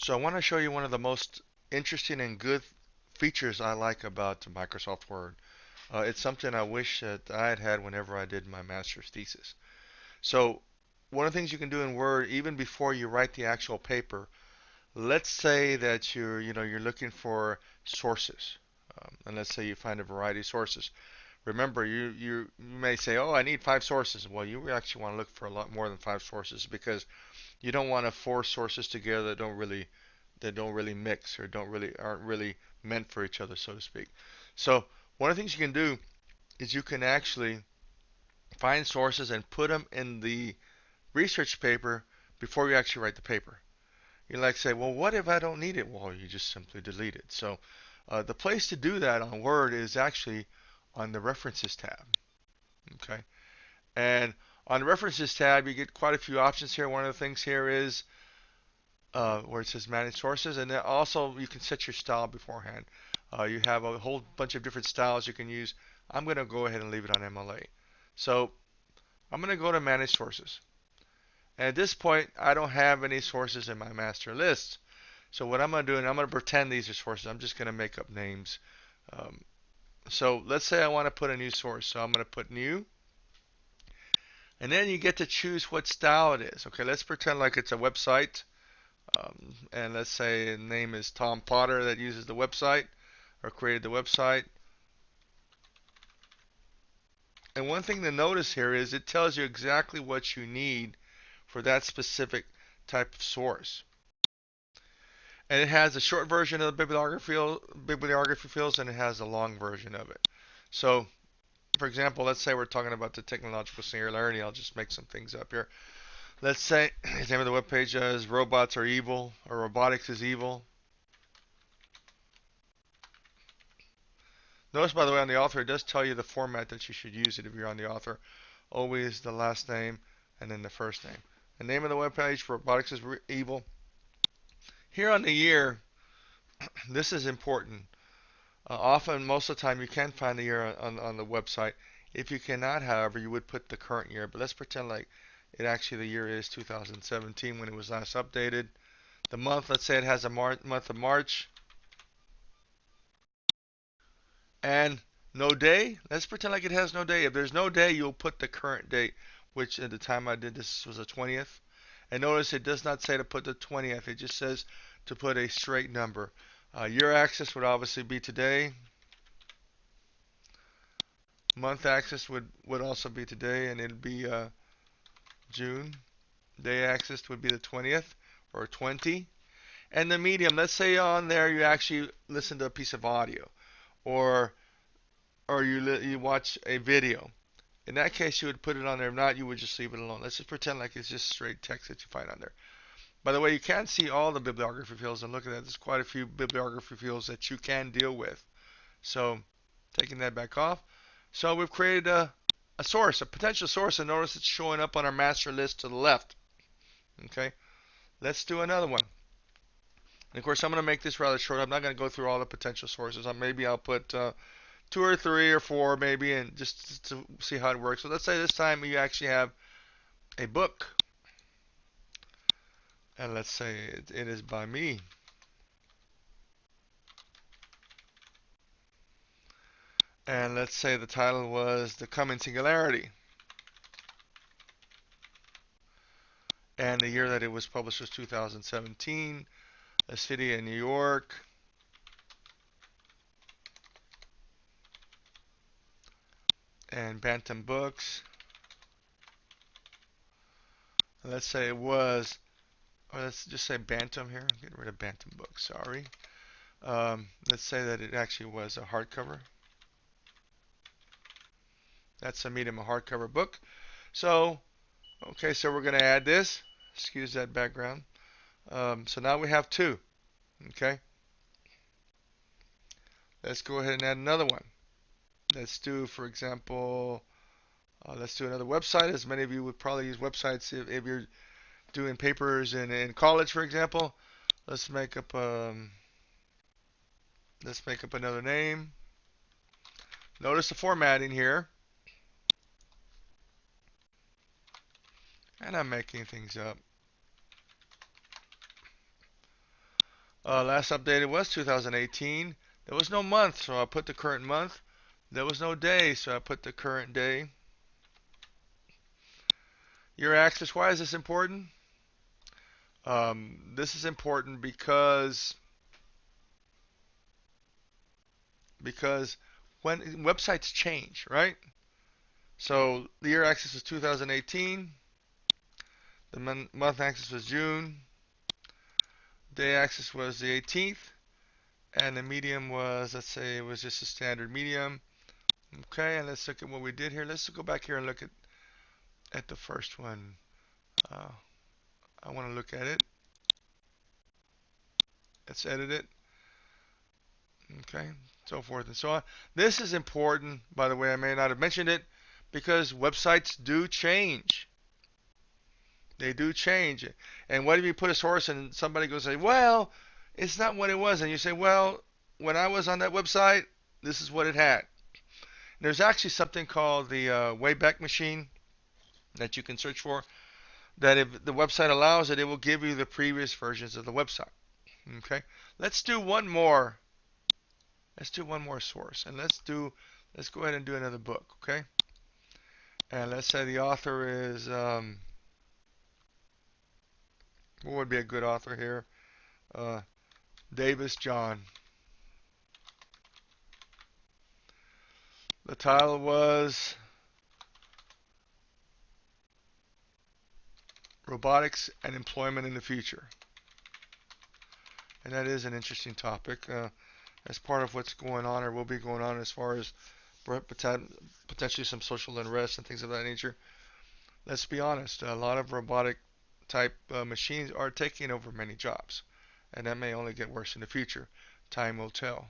So I want to show you one of the most interesting and good features I like about Microsoft Word. It's something I wish that I had had whenever I did my master's thesis. So one of the things you can do in Word, even before you write the actual paper, let's say that you're looking for sources, and let's say you find a variety of sources. Remember, you may say, oh, I need 5 sources. Well, you actually want to look for a lot more than 5 sources because you don't want to force sources together that don't really mix or aren't really meant for each other, so to speak. So one of the things you can do is you can actually find sources and put them in the research paper before you actually write the paper. You like say, well, what if I don't need it? Well, you just simply delete it. So the place to do that on Word is actually on the References tab. Okay, and on the References tab, you get quite a few options here. One of the things here is where it says manage sources, and then also you can set your style beforehand. You have a whole bunch of different styles you can use. I'm going to go ahead and leave it on MLA. So I'm going to go to manage sources. And at this point, I don't have any sources in my master list. So what I'm going to do, and I'm going to pretend these are sources. I'm just going to make up names. Um, so let's say I want to put a new source. So I'm going to put new. And then you get to choose what style it is. Okay, let's pretend like it's a website. And let's say the name is Tom Potter that uses the website or created the website. And one thing to notice here is it tells you exactly what you need for that specific type of source. And it has a short version of the bibliography fields, and it has a long version of it. So, for example, let's say we're talking about the technological singularity. I'll just make some things up here. Let's say the name of the webpage is Robots Are Evil or Robotics is Evil. Notice, by the way, on the author, it does tell you the format that you should use it if you're on the author. Always the last name and then the first name. The name of the webpage, Robotics is Evil. Here on the year, this is important. Often, most of the time, you can find the year on the website. If you cannot, however, you would put the current year. But let's pretend like the year is 2017 when it was last updated. The month, let's say it has a month of March. And no day, let's pretend like it has no day. If there's no day, you'll put the current date, which at the time I did this was the 20th. And notice it does not say to put the 20th, it just says to put a straight number. Year axis would obviously be today. Month axis would also be today, and it'd be June. Day axis would be the 20th or 20. And the medium, let's say on there you actually listen to a piece of audio, or you watch a video. In that case, you would put it on there. If not, you would just leave it alone. Let's just pretend like it's just straight text that you find on there. By the way, you can't see all the bibliography fields, and look at that. There's quite a few bibliography fields that you can deal with. So, taking that back off. So we've created a source, a potential source, and notice it's showing up on our master list to the left. Okay, let's do another one. And of course, I'm going to make this rather short. I'm not going to go through all the potential sources. Maybe I'll put 2 or 3 or 4 maybe, and just to see how it works. So let's say this time you actually have a book, and let's say it is by me. And let's say the title was The Coming Singularity. And the year that it was published was 2017. A city in New York. And Bantam Books. And let's say it was, or let's just say Bantam here. I'm getting rid of Bantam Books, sorry. Let's say that it actually was a hardcover. That's a medium, a hardcover book. So, okay, so we're going to add this. Excuse that background. So now we have 2. Okay. Let's go ahead and add another one. Let's do, for example, let's do another website. As many of you would probably use websites if you're doing papers in college, for example. Let's make up another name. Notice the formatting here. And I'm making things up. Last updated was 2018. There was no month, so I put the current month. There was no day, so I put the current day. Year axis, why is this important? This is important because when websites change, right? So the year axis was 2018, the month axis was June, day axis was the 18th, and the medium was, let's say it was just a standard medium. Okay, and let's look at what we did here. Let's go back here and look at the first one. Uh, I want to look at it. Let's edit it. Okay, so forth and so on. This is important, by the way. I may not have mentioned it because websites do change. They do change. And what if you put a source and somebody goes say, well, it's not what it was, and you say, well, when I was on that website, this is what it had. There's actually something called the Wayback Machine that you can search for. That if the website allows it, it will give you the previous versions of the website. Okay, let's do one more. Let's do one more source, and let's go ahead and do another book. Okay, and let's say the author is what would be a good author here? Uh, Davis John. The title was Robotics and Employment in the Future. And that is an interesting topic as part of what's going on or will be going on as far as potentially some social unrest and things of that nature. Let's be honest, a lot of robotic type machines are taking over many jobs. And that may only get worse in the future. Time will tell.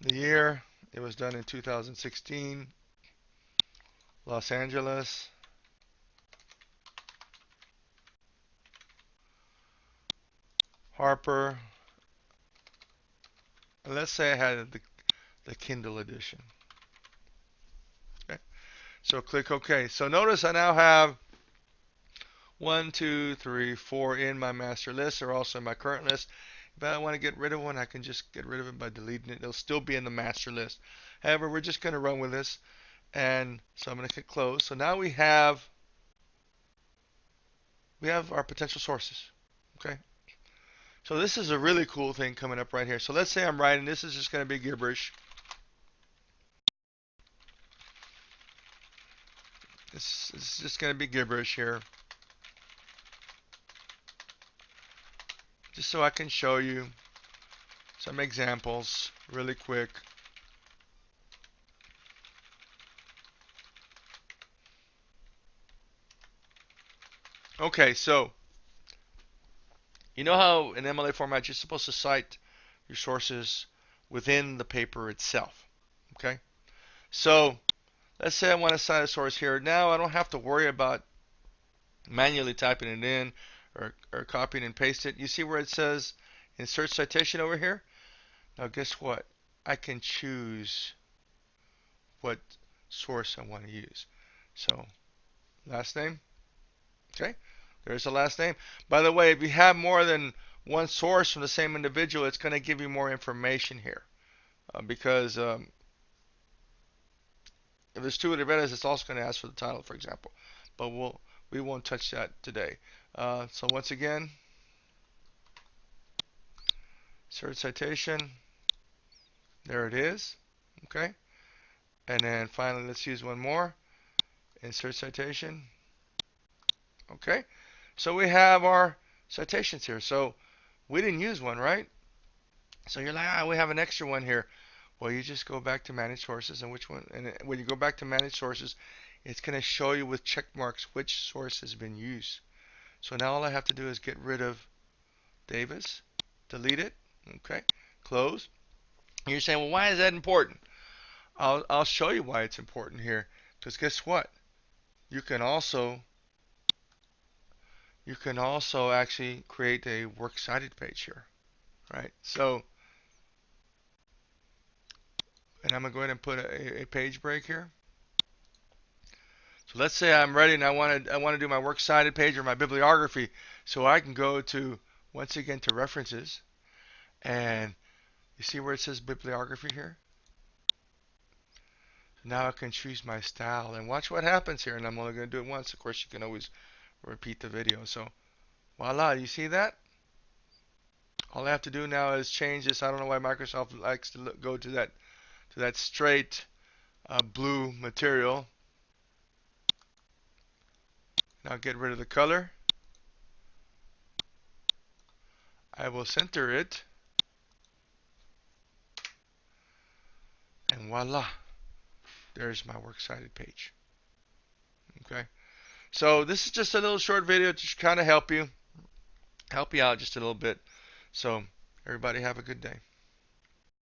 The year, it was done in 2016, Los Angeles. Harper. And let's say I had the Kindle edition. Okay. So click OK. So notice I now have 1, 2, 3, 4 in my master list. They're also in my current list. If I want to get rid of one, I can just get rid of it by deleting it. It'll still be in the master list. However, we're just going to run with this. And so I'm going to click close. So now we have our potential sources. Okay. So this is a really cool thing coming up right here. So let's say I'm writing. This is just going to be gibberish. This is just going to be gibberish here. Just so I can show you some examples really quick. Okay, so you know how in MLA format you're supposed to cite your sources within the paper itself. Okay, so let's say I want to cite a source here. Now I don't have to worry about manually typing it in or copying and paste it. You see where it says insert citation over here? Now guess what? I can choose what source I want to use. So last name. Okay, there's the last name. By the way, if you have more than one source from the same individual, it's going to give you more information here. Because if there's two events, it's also going to ask for the title, for example. But we won't touch that today. So once again, search citation. There it is. Okay. And then finally, let's use one more. Insert citation. Okay. So we have our citations here. So we didn't use one, right? So you're like, we have an extra one here. Well, you just go back to manage sources and which one. And when you go back to manage sources, it's going to show you with check marks which source has been used. So now all I have to do is get rid of Davis, delete it. Okay, close. And you're saying, well, why is that important? I'll show you why it's important here. Because guess what? You can also actually create a works cited page here, right? So, and I'm gonna go ahead and put a page break here. So let's say I'm ready and I want to do my works cited page or my bibliography, so I can go to once again to references, and you see where it says bibliography here. Now I can choose my style and watch what happens here, and I'm only going to do it once. Of course, you can always repeat the video. So voila, you see that? All I have to do now is change this. I don't know why Microsoft likes to go to that straight blue material. Now get rid of the color. I will center it, and voila, there's my works cited page. Okay, so this is just a little short video to kind of help you out just a little bit. So everybody have a good day.